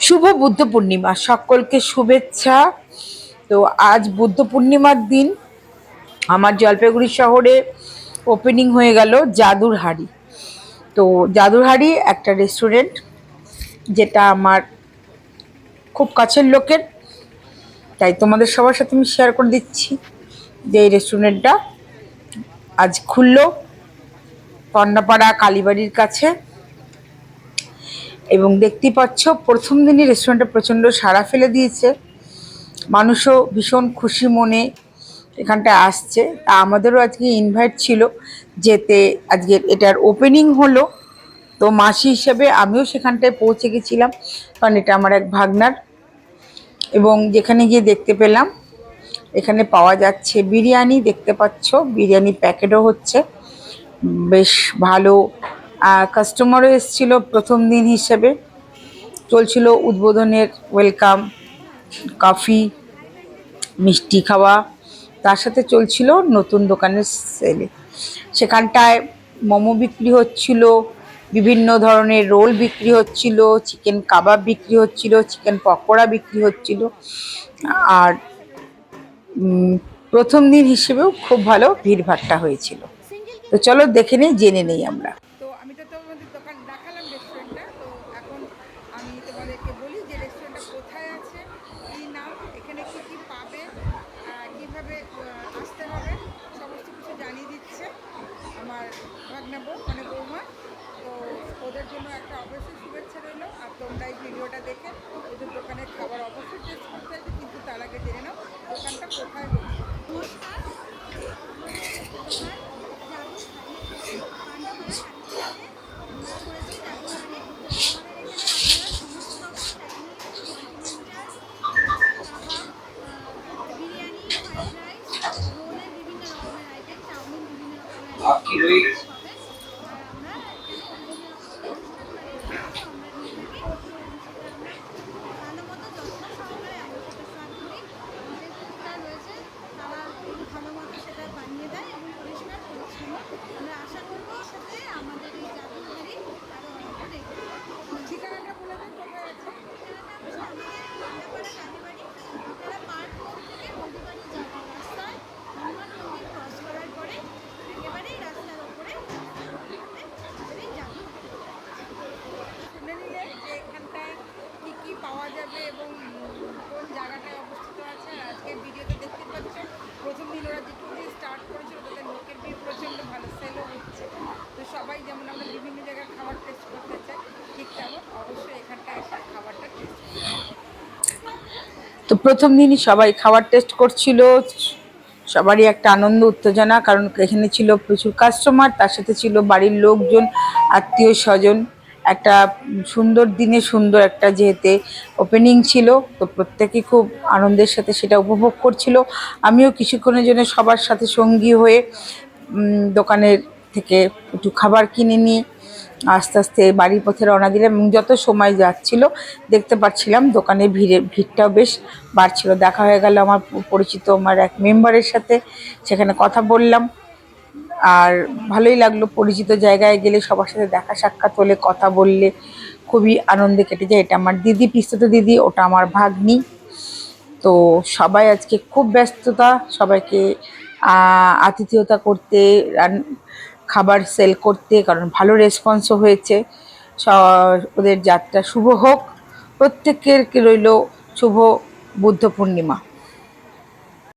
শুভ বুদ্ধ পূর্ণিমা, সকলকে শুভেচ্ছা। তো আজ বুদ্ধ পূর্ণিমার দিন আমার জলপাইগুড়ি শহরে ওপেনিং হয়ে গেল জাদুর হাড়ি। তো জাদুর হাড়ি একটা রেস্টুরেন্ট, যেটা আমার খুব কাছের লোকের, তাই তোমাদের সবার সাথে আমি শেয়ার করে দিচ্ছি যে এই রেস্টুরেন্টটা আজ খুললো পন্নাপাড়া কালীবাড়ির কাছে। এবং দেখতেই পাচ্ছ প্রথম দিনই রেস্টুরেন্টটা প্রচণ্ড সাড়া ফেলে দিয়েছে, মানুষও ভীষণ খুশি মনে এখানটায় আসছে। তা আমাদেরও আজকে ইনভাইট ছিল যেতে, আজকে এটার ওপেনিং হলো। তো মাসি হিসেবে আমিও সেখানটায় পৌঁছে গেছিলাম, কারণ এটা আমার এক ভাগনার। এবং যেখানে গিয়ে দেখতে পেলাম এখানে পাওয়া যাচ্ছে বিরিয়ানি, দেখতে পাচ্ছ বিরিয়ানি প্যাকেটও হচ্ছে, বেশ ভালো। কাস্টমারও এসেছিল প্রথম দিন হিসেবে, চলছিল উদ্বোধনের ওয়েলকাম, কফি, মিষ্টি খাওয়া, তার সাথে চলছিল নতুন দোকানের সেলে। সেখানটায় মোমো বিক্রি হচ্ছিল, বিভিন্ন ধরনের রোল বিক্রি হচ্ছিল, চিকেন কাবাব বিক্রি হচ্ছিল, চিকেন পকোড়া বিক্রি হচ্ছিল। আর প্রথম দিন হিসেবেও খুব ভালো ভিড়ভাট্টা হয়েছিল। তো চলো দেখে নেই, জেনে নেই আমরা। তো আমি তো তোমাদের দোকান দেখালাম রেস্টুরেন্টটা। তো এখন আমি তোমাদেরকে বলি যে রেস্টুরেন্টটা কোথায় আছে, কী নাম, এখানে কী কী পাবে, কীভাবে আসতে হবে, সমস্ত কিছু জানিয়ে দিচ্ছে আমার ভাগ্না বউ, মানে বৌমা। তো ওদের জন্য একটা অবশ্যই শুভেচ্ছা রইল। আর তোমরা এই ভিডিওটা দেখে ওদের দোকানের খাবার অবশ্যই টেস্ট করতে হবে, কিন্তু তার আগে জেনে নাও দোকানটা কোথায় হচ্ছে। নমস্কার, আমাদের দোকান পান্ডাপাড়া কালীবাড়ি। আপনারা পার্ক মোড় থেকে মধুবাড়ি যাওয়ার রাস্তায় হনুমান মন্দির ক্রস করার পরে একেবারেই রাস্তার ওপরে যাবো। শুনে নিলে যে এখানটায় কী কী পাওয়া যাবে এবং কোন জায়গাটায় অবস্থিত আছে। আর আজকের ভিডিওতে দেখতে পাচ্ছ প্রথম দিন ওরা যেটুকু দিয়ে স্টার্ট করেছিল তাদের লোকের ভিড় প্রচণ্ড ভালো, সেলও হচ্ছে। তো সবাই যেমন আমরা বিভিন্ন জায়গায় খাবার টেস্ট করতে চাই, ঠিক তেমন অবশ্যই এখানটায় এসে খাবারটা টেস্ট করতে। তো প্রথম দিনই সবাই খাবার টেস্ট করছিল, সবারই একটা আনন্দ উত্তেজনা, কারণ এখানে ছিল প্রচুর কাস্টমার, তার সাথে ছিল বাড়ির লোকজন, আত্মীয় স্বজন। একটা সুন্দর দিনে সুন্দর একটা যেহেতু ওপেনিং ছিল, তো প্রত্যেকেই খুব আনন্দের সাথে সেটা উপভোগ করছিল। আমিও কিছুক্ষণের জন্য সবার সাথে সঙ্গী হয়ে দোকানের থেকে একটু খাবার কিনে নিয়ে আস্তে আস্তে বাড়ির পথে রওনা দিলাম। এবং যত সময় যাচ্ছিল দেখতে পাচ্ছিলাম দোকানে ভিড়টাও বেশ বাড়ছিল। দেখা হয়ে গেল আমার পরিচিত আমার এক মেম্বারের সাথে, সেখানে কথা বললাম। আর ভালোই লাগলো, পরিচিত জায়গায় গেলে সবার সাথে দেখা সাক্ষাৎ হলে, কথা বললে খুবই আনন্দে কেটে যায়। এটা আমার দিদি, পিস্তুত দিদি, ওটা আমার ভাগ্নি। তো সবাই আজকে খুব ব্যস্ততা, সবাইকে আতিথেয়তা করতে, খাবার সেল করতে, কারণ ভালো রেসপন্সও হয়েছে। ওদের যাত্রা শুভ হোক, প্রত্যেকের রইল শুভ বুদ্ধ পূর্ণিমা।